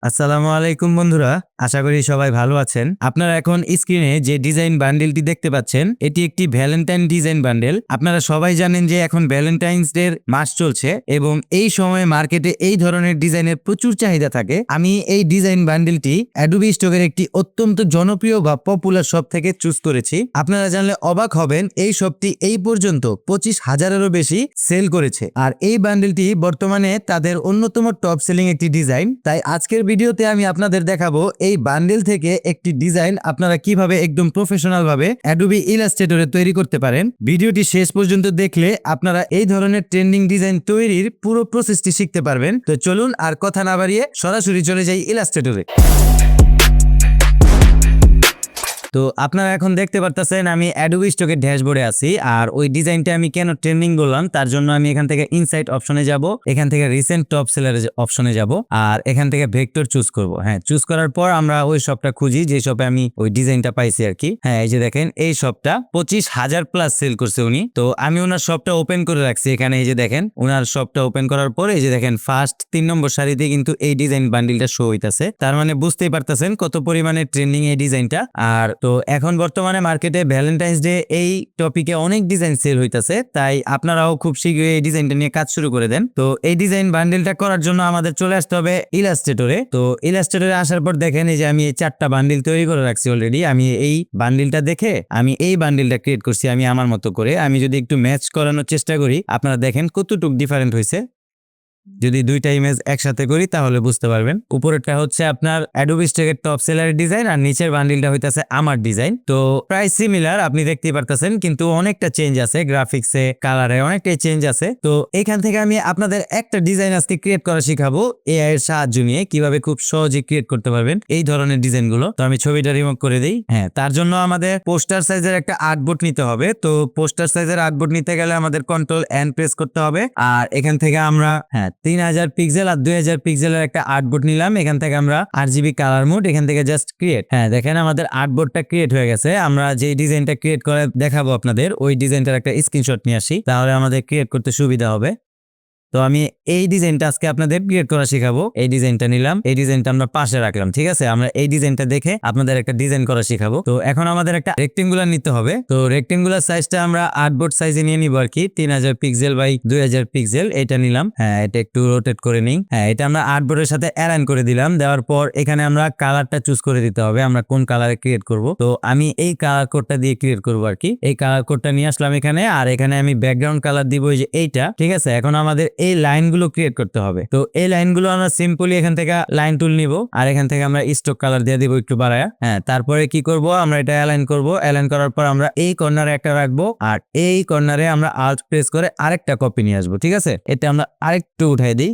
আসসালামু আলাইকুম বন্ধুরা, আশা করি সবাই ভালো আছেন। আপনারা এখন স্ক্রিনে যে ডিজাইন বান্ডেলটি দেখতে পাচ্ছেন, এটি একটি ভ্যালেন্টাইন ডিজাইন বান্ডেল। আপনারা সবাই জানেন যে এখন ভ্যালেন্টাইন্স ডে মাস চলছে এবং এই সময়ে মার্কেটে এই ধরনের ডিজাইনের প্রচুর চাহিদা থাকে। আমি এই ডিজাইন বান্ডেলটি অ্যাডোবি স্টকের একটি অত্যন্ত জনপ্রিয় বা পপুলার শপ থেকে চুজ করেছি। আপনারা জানলে অবাক হবেন, এই শপটি এই পর্যন্ত 25,000-এরও বেশি সেল করেছে। আর এই বান্ডেলটি বর্তমানে তাদের অন্যতম টপ সেলিং একটি ডিজাইন। তাই আজকের ভিডিওতে আমি আপনাদের দেখাবো এই বান্ডেল থেকে একটি ডিজাইন আপনারা কিভাবে একদম প্রফেশনাল ভাবে অ্যাডোবি ইলাস্ট্রেটরে তৈরি করতে পারেন। ভিডিওটি শেষ পর্যন্ত দেখলে আপনারা এই ধরনের ট্রেন্ডিং ডিজাইন তৈরির পুরো প্রসেসটি শিখতে পারবেন। তো চলুন আর কথা না বাড়িয়ে সরাসরি চলে যাই ইলাস্ট্রেটরে। তো আপনারা এখন দেখতে পারতেছেন আমি অ্যাডোবি স্টকের ড্যাশবোর্ডে আছি। আর ওই ডিজাইনটা আমি কেন ট্রেন্ডিং বললাম তার জন্য আমি এখান থেকে ইনসাইট অপশনে যাব, এখান থেকে রিসেন্ট টপ সেলার অপশনে যাব আর এখান থেকে ভেক্টর চুজ করব। হ্যাঁ, চুজ করার পর আমরা ওই শপটা খুঁজি যে শপে আমি ওই ডিজাইনটা পাইছি আর কি। হ্যাঁ, এই যে দেখেন এই শপটা 25,000 প্লাস সেল করছে উনি। তো আমি ওনার শপটা ওপেন করে রাখছি এখানে। এই যে দেখেন ওনার শপটা ওপেন করার পরে এই যে দেখেন ফার্স্ট 3 নম্বর সারিতে কিন্তু এই ডিজাইন বান্ডিলটা শো হইতাছে। তার মানে বুঝতেই পারতেছেন কত পরিমাণে ট্রেন্ডিং এই ডিজাইনটা। আর তো এখন বর্তমানে মার্কেটে ভ্যালেন্টাইন্স ডে এই টপিকে অনেক ডিজাইন সেল হইতাছে, তাই আপনারাও খুব শীঘ্রই এই ডিজাইনটা নিয়ে কাজ শুরু করে দেন। তো এই ডিজাইন বান্ডেলটা করার জন্য আমাদের চলে আসতে হবে ইলাস্ট্রেটরে। তো ইলাস্ট্রেটরে আসার পর দেখেন এই যে আমি এই 4টা বান্ডিল তৈরি করে রাখছি অলরেডি। আমি এই বান্ডিলটা দেখে আমি এই বান্ডিলটা ক্রিয়েট করছি আমি আমার মতো করে। আমি যদি একটু ম্যাচ করানোর চেষ্টা করি, আপনারা দেখেন কতটুকু ডিফারেন্ট হয়েছে। যদি দুইটা ইমেজ একসাথে করি তাহলে বুঝতে পারবেন। উপরেরটা হচ্ছে আপনার অ্যাডোবি স্টকের টপ সেলারের ডিজাইন আর নিচের বান্ডিলটা হইতাছে আমার ডিজাইন। তো প্রায় সিমিলার আপনি দেখতেই পারতেছেন, কিন্তু অনেকটা চেঞ্জ আছে, গ্রাফিক্সে কালারে অনেকটাই চেঞ্জ আছে। তো এখান থেকে আমি আপনাদের একটা ডিজাইন আজকে ক্রিয়েট করা শিখাবো এআই এর সাহায্য নিয়ে, কিভাবে খুব সহজে ক্রিয়েট করতে পারবেন এই ধরনের ডিজাইনগুলো। তো আমি ছবিটা রিমুভ করে দিই। হ্যাঁ, তার জন্য আমাদের পোস্টার সাইজের একটা আর্টবোর্ড নিতে হবে। তো পোস্টার সাইজের আর্টবোর্ড নিতে গেলে আমাদের কন্ট্রোল এন প্রেস করতে হবে। আর এখান থেকে আমরা 3000 পিক্সেল আর 2000 পিক্সেলের একটা আর্টবোর্ড নিলাম। এখান থেকে আমরা আরজিবি কালার মোড, এখান থেকে জাস্ট ক্রিয়েট। হ্যাঁ, দেখেন আমাদের আর্টবোর্ডটা ক্রিয়েট হয়ে গেছে। আমরা যে ডিজাইনটা ক্রিয়েট করে দেখাবো আপনাদের, ওই ডিজাইনটার একটা স্ক্রিনশট নিয়ে আসি, তাহলে আমাদের ক্রিয়েট করতে সুবিধা হবে। তো আমি এই ডিজাইনটা আজকে আপনাদের ক্রিয়েট করা শেখাবো। এই ডিজাইনটা নিলাম, এই ডিজাইনটা আমরা পাশে রাখলাম, ঠিক আছে। আমরা এই ডিজাইনটা দেখে আপনাদের একটা ডিজাইন করা শেখাবো। তো এখন আমাদের একটা রেক্টেঙ্গুলার নিতে হবে। তো রেক্টেঙ্গুলার সাইজটা আমরা আর্টবোর্ড সাইজে নিয়ে নিব আর কি, 3000 পিক্সেল বাই 2000 পিক্সেল এটা নিলাম। হ্যাঁ, এটা একটু রোটেট করে নিই। হ্যাঁ, এটা আমরা আর্টবোর্ডের সাথে অ্যালাইন করে দিলাম। দেওয়ার পর এখানে আমরা কালারটা চুজ করে দিতে হবে, আমরা কোন কালারে ক্রিয়েট করব। তো আমি এই কালার কোডটা দিয়ে ক্রিয়েট করবো আর কি। এই কালার কোডটা নিয়ে আসলাম এখানে, আর এখানে আমি ব্যাকগ্রাউন্ড কালার দিব এই যে এইটা, ঠিক আছে। এখন আমাদের এই লাইনগুলো ক্রিয়েট করতে হবে। তো এই লাইনগুলো আমরা সিম্পলি এখান থেকে লাইন টুল নিব আর এখান থেকে আমরা স্ট্রোক কালার দিয়ে দিব একটু বাড়ায়া। হ্যাঁ, তারপরে কি করব, আমরা এটা অ্যালাইন করব। অ্যালাইন করার পর আমরা এই কর্নারে একটা রাখবো আর এই কর্নারে আমরা আল্ট প্রেস করে আরেকটা কপি নিয়ে আসবো, ঠিক আছে। এটা আমরা আরেকটু উঠাই দিই।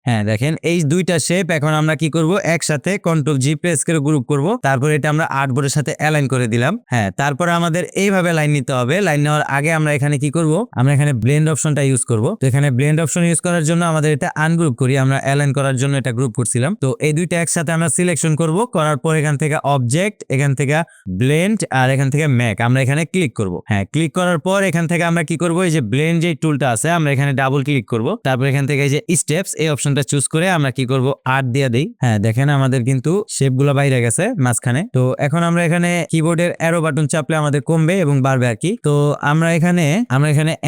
হ্যাঁ, দেখেন এই দুইটা শেপ এখন আমরা কি করব, একসাথে কন্ট্রোল জি প্রেস করে গ্রুপ করব। তারপর এটা আমরা আর্টবোর্ডের সাথে অ্যালাইন করে দিলাম। হ্যাঁ, তারপরে আমাদের এইভাবে লাইন নিতে হবে। লাইন নেওয়ার আগে আমরা এখানে কি করব, আমরা এখানে ব্লেন্ড অপশনটা ইউজ করব। তো এখানে ব্লেন্ড অপশন ইউজ করার জন্য আমাদের এটা আনগ্রুপ করি, আমরা অ্যালাইন করার জন্য এটা গ্রুপ করছিলাম। তো এই দুইটা একসাথে আমরা সিলেকশন করব, করার পর এখান থেকে অবজেক্ট, এখান থেকে ব্লেন্ড আর এখান থেকে ম্যাক আমরা এখানে ক্লিক করব। হ্যাঁ, ক্লিক করার পর এখান থেকে আমরা কি করব, এই যে ব্লেন্ড যে টুলটা আছে আমরা এখানে ডাবল ক্লিক করব। তারপর এখান থেকে এই যে স্টেপস এই অপশনটা চুজ করে আমরা কি করব, আর্ট দিয়ে দেই। হ্যাঁ, দেখেন আমাদের কিন্তু শেপগুলো বাইরে গেছে মাঝখানে। তো এখন আমরা এখানে কিবোর্ডের অ্যারো বাটন চাপলে আমাদের কমবে এবং বাড়বে আর কি। তো আমরা এখানে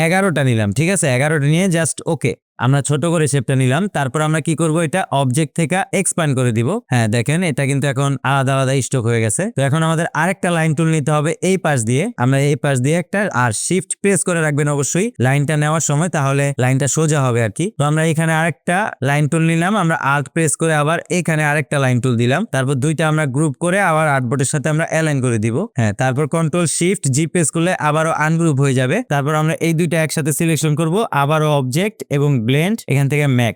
11টা নিলাম, ঠিক আছে। 11টা নিয়ে জাস্ট ওকে, আমরা ছোট করে শেপটা নিলাম। তারপর আমরা কি করব, এটা অবজেক্ট থেকে এক্সপ্যান্ড করে দিব। হ্যাঁ, দেখেন এটা কিন্তু এখন আলাদা আলাদা স্টক হয়ে গেছে। তো এখন আমাদের আরেকটা লাইন টুল নিতে হবে এই পাশ দিয়ে। আমরা এই পাশ দিয়ে একটা, আর শিফট প্রেস করে রাখবেন অবশ্যই লাইনটা নেওয়ার সময়, তাহলে লাইনটা সোজা হবে আর কি। তো আমরা এখানে আরেকটা লাইন টুল নিলাম, আমরা আল্ট প্রেস করে আবার এখানে আরেকটা লাইন টুল দিলাম। তারপর দুইটা আমরা গ্রুপ করে আবার আর্টবোর্ডের সাথে আমরা অ্যালাইন করে দিব। হ্যাঁ, তারপর কন্ট্রোল শিফট জি প্রেস করলে আবারও আনগ্রুপ হয়ে যাবে। তারপর আমরা এই দুইটা একসাথে সিলেকশন করব, আবারও অবজেক্ট এবং ব্লেন্ড, এখান থেকে ম্যাক।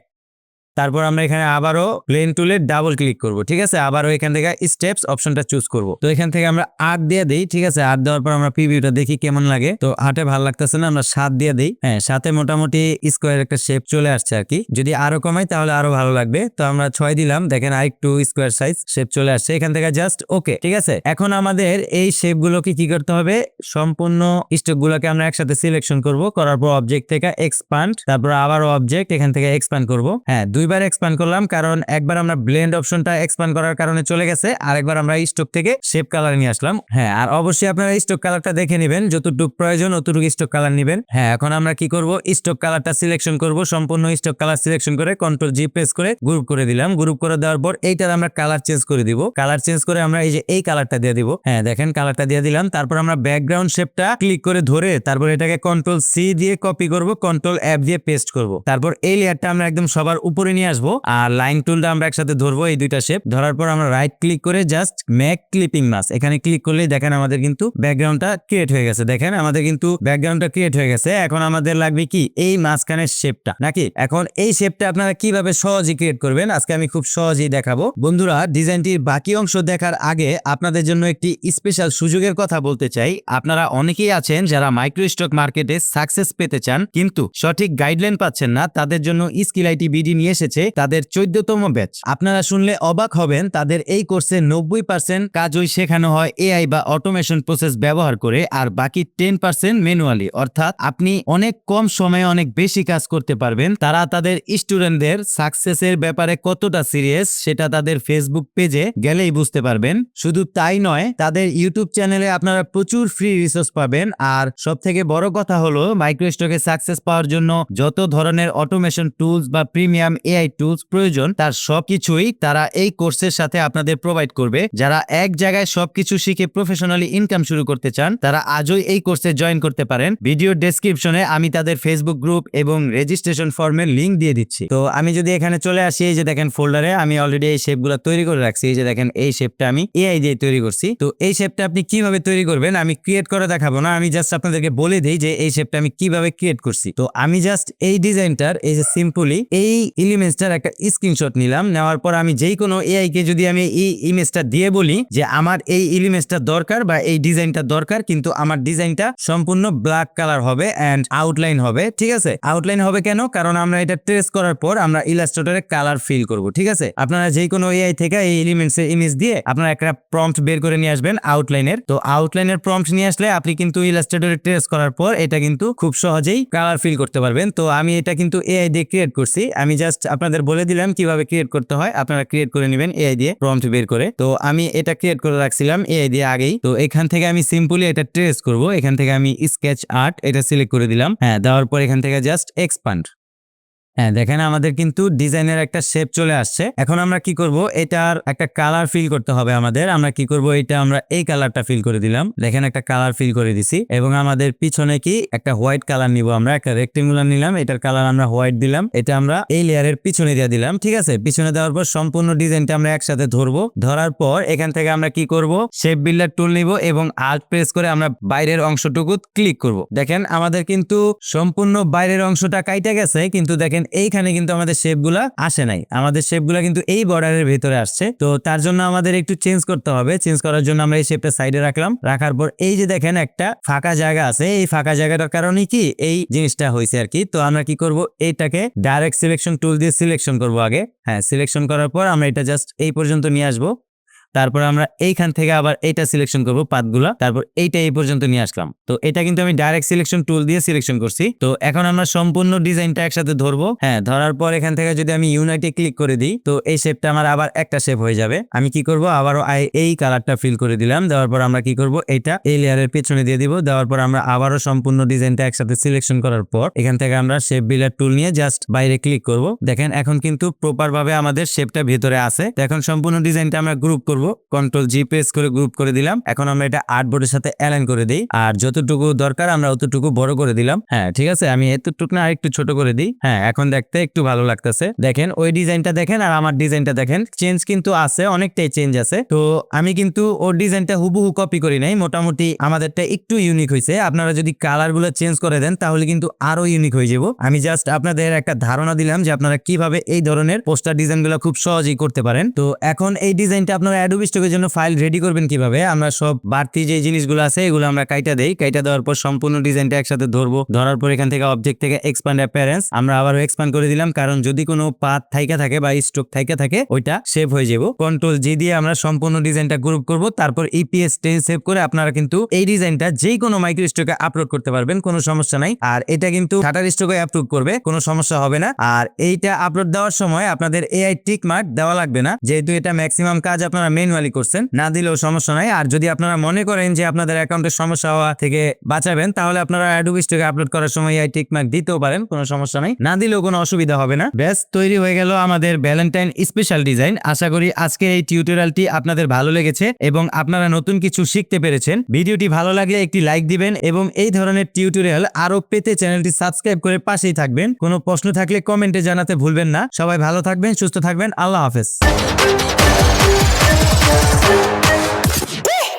তারপর আমরা এখানে আবারও প্লেন টুলে ডাবল ক্লিক করব, ঠিক আছে। আবারও এখান থেকে স্টেপস অপশনটা চুজ করব। তো এখান থেকে আমরা 8 দিয়ে দেই, ঠিক আছে। 8 দেওয়ার পর আমরা প্রিভিউটা দেখি কেমন লাগে। তো 8-এ ভালো লাগতেছে না, আমরা 7 দিয়ে দেই। হ্যাঁ, 7-এ মোটামুটি স্কোয়ার একটা শেপ চলে আসছে আর কি। যদি আরো কমাই তাহলে আরো ভালো লাগবে। তো আমরা 6 দিলাম, দেখেন আরেকটু স্কোয়ার সাইজ শেপ চলে আসছে। এখান থেকে জাস্ট ওকে, ঠিক আছে। এখন আমাদের এই শেপগুলোকে কি করতে হবে, সম্পূর্ণ স্টকগুলোকে আমরা একসাথে সিলেকশন করব। করার পর অবজেক্ট থেকে এক্সপ্যান্ড, তারপর আবারও অবজেক্ট, এখান থেকে এক্সপ্যান্ড করব। হ্যাঁ, দুইবার এক্সপ্যান্ড করলাম, কারণ একবার আমরা ব্লেন্ড অপশনটা এক্সপ্যান্ড করার কারণে চলে গেছে, আর একবার আমরা স্টক থেকে শেপ কালার নিয়ে আসলাম। হ্যাঁ, আর অবশ্যই আপনারা স্টক কালারটা দেখে নেবেন, যতটুকু প্রয়োজন অতটুকু স্টক কালার নেবেন। হ্যাঁ, এখন আমরা কি করব, স্টক কালারটা সিলেকশন করব, সম্পূর্ণ স্টক কালার সিলেকশন করে কন্ট্রোল জি প্রেস করে গ্রুপ করে দিলাম। গ্রুপ করে দেওয়ার পর এইটার আমরা কালার চেঞ্জ করে দিব। কালার চেঞ্জ করে আমরা এই যে এই কালারটা দিয়ে দিব। হ্যাঁ, দেখেন কালারটা দিয়ে দিলাম। তারপর আমরা ব্যাকগ্রাউন্ড শেপটা ক্লিক করে ধরে তারপর এটাকে কন্ট্রোল সি দিয়ে কপি করব, কন্ট্রোল এফ দিয়ে পেস্ট করব। তারপর এই লেয়ারটা আমরা একদম সবার উপরে নিয়ে আসবো, আর লাইন টুলটা আমরা একসাথে ধরবো, এই দুইটা শেপ ধরার পর আমরা রাইট ক্লিক করে জাস্ট মেক ক্লিপিং মাস্ক এখানে ক্লিক করলেই দেখেন আমাদের কিন্তু ব্যাকগ্রাউন্ডটা ক্রিয়েট হয়ে গেছে। দেখেন আমাদের কিন্তু ব্যাকগ্রাউন্ডটা ক্রিয়েট হয়ে গেছে। এখন আমাদের লাগবে কি এই মাঝখানের শেপটা, নাকি? এখন এই শেপটা আপনারা কিভাবে সহজেই ক্রিয়েট করবেন আজকে আমি খুব সহজেই দেখাবো। বন্ধুরা, ডিজাইনটির বাকি অংশ দেখার আগে আপনাদের জন্য একটি স্পেশাল সুযোগের কথা বলতে চাই। আপনারা অনেকেই আছেন যারা মাইক্রো স্টক মার্কেটে সাকসেস পেতে চান কিন্তু সঠিক গাইডলাইন পাচ্ছেন না, তাদের জন্য স্কিল আইটি বিডি নিয়ে এসেছে তাদের 14তম ব্যাচ। আপনারা শুনলে অবাক হবেন, তাদের এই কোর্সে 90% কাজই শেখানো হয় এআই বা অটোমেশন প্রসেস ব্যবহার করে, আর বাকি 10% ম্যানুয়ালি। অর্থাৎ আপনি অনেক কম সময়ে অনেক বেশি কাজ করতে পারবেন। তারা তাদের স্টুডেন্টদের সাকসেসের ব্যাপারে কতটা সিরিয়াস সেটা তাদের ফেসবুক পেজে গেলেই বুঝতে পারবেন। শুধু তাই নয়, তাদের ইউটিউব চ্যানেলে আপনারা প্রচুর ফ্রি রিসোর্স পাবেন। আর সব থেকে বড় কথা হলো, মাইক্রো স্টকে সাকসেস পাওয়ার জন্য যত ধরনের অটোমেশন টুলস বা প্রিমিয়াম এআই টুলস প্রয়োজন তার সবকিছুই তারা এই কোর্সের সাথে আপনাদের প্রোভাইড করবে। যারা এক জায়গায় সবকিছু শিখে প্রফেশনালি ইনকাম শুরু করতে চান তারা আজই এই কোর্সে জয়েন করতে পারেন। ভিডিও ডেসক্রিপশনে আমি তাদের ফেসবুক গ্রুপ এবং রেজিস্ট্রেশন ফর্মের লিংক দিয়ে দিচ্ছি। তো আমি যদি এখানে চলে আসি, এই যে দেখেন ফোল্ডারে আমি অলরেডি এই শেপগুলো তৈরি করে রাখছি। এই যে দেখেন এই শেপটা আমি এআই দিয়ে তৈরি করছি। তো এই শেপটা আপনি কিভাবে তৈরি করবেন আমি ক্রিয়েট করে দেখাবো না, আমি জাস্ট আপনাদেরকে বলে দেই যে এই শেপটা আমি কিভাবে ক্রিয়েট করছি। তো আমি জাস্ট এই ডিজাইনটার এই যে সিম্পলি এই ইমেজটার একটা স্ক্রিনশট নিলাম। নেওয়ার পর আমি যেই কোনো এআই কে যদি আমি এই ইমেজটা দিয়ে বলি যে আমার এই ইমেজটা দরকার বা এই ডিজাইনটা দরকার, কিন্তু আমার ডিজাইনটা সম্পূর্ণ ব্ল্যাক কালার হবে এন্ড আউটলাইন হবে। ঠিক আছে, আউটলাইন হবে কেন? কারণ আমরা এটা ট্রেস করার পর আমরা ইলাস্ট্রেটরে কালার ফিল করব। ঠিক আছে, আপনারা যেই কোনো এআই থেকে এই এলিমেন্টসের ইমেজ দিয়ে আপনারা একটা প্রম্পট বের করে নিয়ে আসবেন আউটলাইনের। তো আউটলাইনের প্রম্পট নিয়ে আসলে আপনি কিন্তু ইলাস্ট্রেটরে ট্রেস করার পর এটা কিন্তু খুব সহজেই কালার ফিল করতে পারবেন। তো আমি এটা কিন্তু এআই দিয়ে ক্রিয়েট করছি। আমি জাস্ট আপনাদের বলে দিলাম কিভাবে ক্রিয়েট করতে হয়, আপনারা ক্রিয়েট করে নেবেন এআই দিয়ে প্রম্পট বের করে। তো আমি এটা ক্রিয়েট করে রাখছিলাম এআই দিয়ে আগেই। তো এখান থেকে আমি সিম্পলি এটা ট্রেস করব। এখান থেকে আমি স্কেচ আর্ট এটা সিলেক্ট করে দিলাম। হ্যাঁ, দেওয়ার পর এখান থেকে জাস্ট এক্সপান্ড। হ্যাঁ, দেখেন আমাদের কিন্তু ডিজাইনের একটা শেপ চলে আসছে। এখন আমরা কি করব, এটার একটা কালার ফিল করতে হবে আমাদের। আমরা কি করব, এটা আমরা এই কালারটা ফিল করে দিলাম। দেখেন একটা কালার ফিল করে দিছি, এবং আমাদের পিছনে কি একটা হোয়াইট কালার নিব। আমরা একটা রেক্টেঙ্গুলার নিলাম, এটার কালার আমরা হোয়াইট দিলাম। এটা আমরা এই লেয়ারের পিছনে দিয়ে দিলাম। ঠিক আছে, পিছনে দেওয়ার পর সম্পূর্ণ ডিজাইনটা আমরা একসাথে ধরবো। ধরার পর এখান থেকে আমরা কি করব, শেপ বিল্ডার টুল নিব এবং আল্ট প্রেস করে আমরা বাইরের অংশটুকু ক্লিক করব। দেখেন আমাদের কিন্তু সম্পূর্ণ বাইরের অংশটা কাইটা গেছে, কিন্তু দেখেন এইখানে কিন্তু আমাদের শেপগুলা আসে নাই। আমাদের শেপগুলা কিন্তু এই বর্ডারের ভিতরে আসছে। তো তার জন্য আমাদের একটু চেঞ্জ করতে হবে। চেঞ্জ করার জন্য আমরা এই শেপটা সাইডে রাখলাম। রাখার পর এই যে দেখেন একটা ফাঁকা জায়গা আছে, এই ফাঁকা জায়গাটার কারণে কি এই জিনিসটা হয়েছে আর কি। তো আমরা কি করব, এইটাকে ডাইরেক্ট সিলেকশন টুল দিয়ে সিলেকশন করব আগে। হ্যাঁ, সিলেকশন করার পর আমরা এটা জাস্ট এই পর্যন্ত নিয়ে আসবো। তারপর আমরা এইখান থেকে আবার এইটা সিলেকশন করব পাতগুলা, তারপর এইটা এই পর্যন্ত নিয়ে আসলাম। তো এটা কিন্তু আমি ডাইরেক্ট সিলেকশন টুল দিয়ে সিলেকশন করছি। তো এখন আমরা সম্পূর্ণ ডিজাইনটা একসাথে ধরবো। হ্যাঁ, ধরার পর এখান থেকে যদি আমি ইউনাইটে ক্লিক করে দিই তো এই শেপটা আমার আবার একটা শেপ হয়ে যাবে। আমি কি করব, আবারও এই কালারটা ফিল করে দিলাম। দেওয়ার পর আমরা কি করব, এইটা এই লেয়ারের পেছনে দিয়ে দিব। দেওয়ার পর আমরা আবারও সম্পূর্ণ ডিজাইনটা একসাথে সিলেকশন করার পর এখান থেকে আমরা শেপ বিল্ডার টুল নিয়ে জাস্ট বাইরে ক্লিক করব। দেখেন এখন কিন্তু প্রপার ভাবে আমাদের শেপটা ভিতরে আছে। তো এখন সম্পূর্ণ ডিজাইনটা আমরা গ্রুপ করব, কন্ট্রোল জি প্রেস করে গ্রুপ করে দিলাম। এখন আমরা এটা আর্টবোর্ডের সাথে অ্যালাইন করে দিই, আর যতটুকু দরকার আমরা অতটুকু বড় করে দিলাম। হ্যাঁ, ঠিক আছে, আমি এতটুকু না আরেকটু ছোট করে দিই। হ্যাঁ, এখন দেখতে একটু ভালো লাগতেছে। দেখেন ওই ডিজাইনটা দেখেন আর আমার ডিজাইনটা দেখেন, চেঞ্জ কিন্তু আছে, অনেকটাই চেঞ্জ আছে। তো আমি কিন্তু ওর ডিজাইনটা হুবহু কপি করি নাই, মোটামুটি আমাদেরটা একটু ইউনিক হয়েছে। আপনারা যদি কালার গুলো চেঞ্জ করে দেন তাহলে কিন্তু আরো ইউনিক হয়ে যাব। আমি জাস্ট আপনাদের একটা ধারণা দিলাম যে আপনারা কিভাবে এই ধরনের পোস্টার ডিজাইন গুলো খুব সহজেই করতে পারেন। তো এখন এই ডিজাইনটা আপনারা অ্যাডোবি স্টকের জন্য ফাইল রেডি করবেন কিভাবে, আমরা সব বাড়তি যে জিনিসগুলো আছে এগুলো আমরা কাইটা দেই। কাইটা দেওয়ার পর সম্পূর্ণ ডিজাইনটা একসাথে ধরবো। ধরার পর এখান থেকে অবজেক্ট থেকে এক্সপ্যান্ড অ্যাপিয়ারেন্স আমরা আবারও এক্সপ্যান্ড করে দিলাম, কারণ যদি কোনো পাথ থাইকা থাকে বা স্ট্রোক থাইকা থাকে ওইটা সেভ হয়ে যাবো। কন্ট্রোল জি দিয়ে আমরা সম্পূর্ণ ডিজাইনটা গ্রুপ করব, তারপর ইপিএস 10 সেভ করে আপনারা কিন্তু এই ডিজাইনটা যেই কোনো মাইক্রো স্টকে আপলোড করতে পারবেন, কোনো সমস্যা নাই। আর এটা কিন্তু শাটার স্টকে অ্যাপ্রুভ করবে, কোনো সমস্যা হবে না। আর এইটা আপলোড দেওয়ার সময় আপনাদের এআই টিক মার্ক দেওয়া লাগবে না, যেহেতু এটা ম্যাক্সিমাম কাজ আপনারা ম্যানুয়ালি করছেন, না দিলেও সমস্যা নাই। আর যদি আপনারা মনে করেন যে আপনাদের অ্যাকাউন্টের সমস্যা হওয়া থেকে বাঁচাবেন, তাহলে আপনারা অ্যাডোবি স্টকে আপলোড করার সময় এআই টিক মার্ক দিতেও পারেন, কোনো সমস্যা নাই, না দিলেও কোনো অসুবিধা হবে না। ব্যাস তৈরি হয়ে গেল আমাদের ভ্যালেন্টাইন স্পেশাল ডিজাইন। আশা করি আজকের এই টিউটোরিয়ালটি আপনাদের ভালো লেগেছে এবং আপনারা নতুন কিছু শিখতে পেরেছেন। ভিডিওটি ভালো লাগলে একটি লাইক দিবেন এবং এই ধরনের টিউটোরিয়াল আরো পেতে চ্যানেলটি সাবস্ক্রাইব করে পাশেই থাকবেন। কোনো প্রশ্ন থাকলে কমেন্টে জানাতে ভুলবেন না। সবাই ভালো থাকবেন, সুস্থ থাকবেন, আল্লাহ হাফেজ।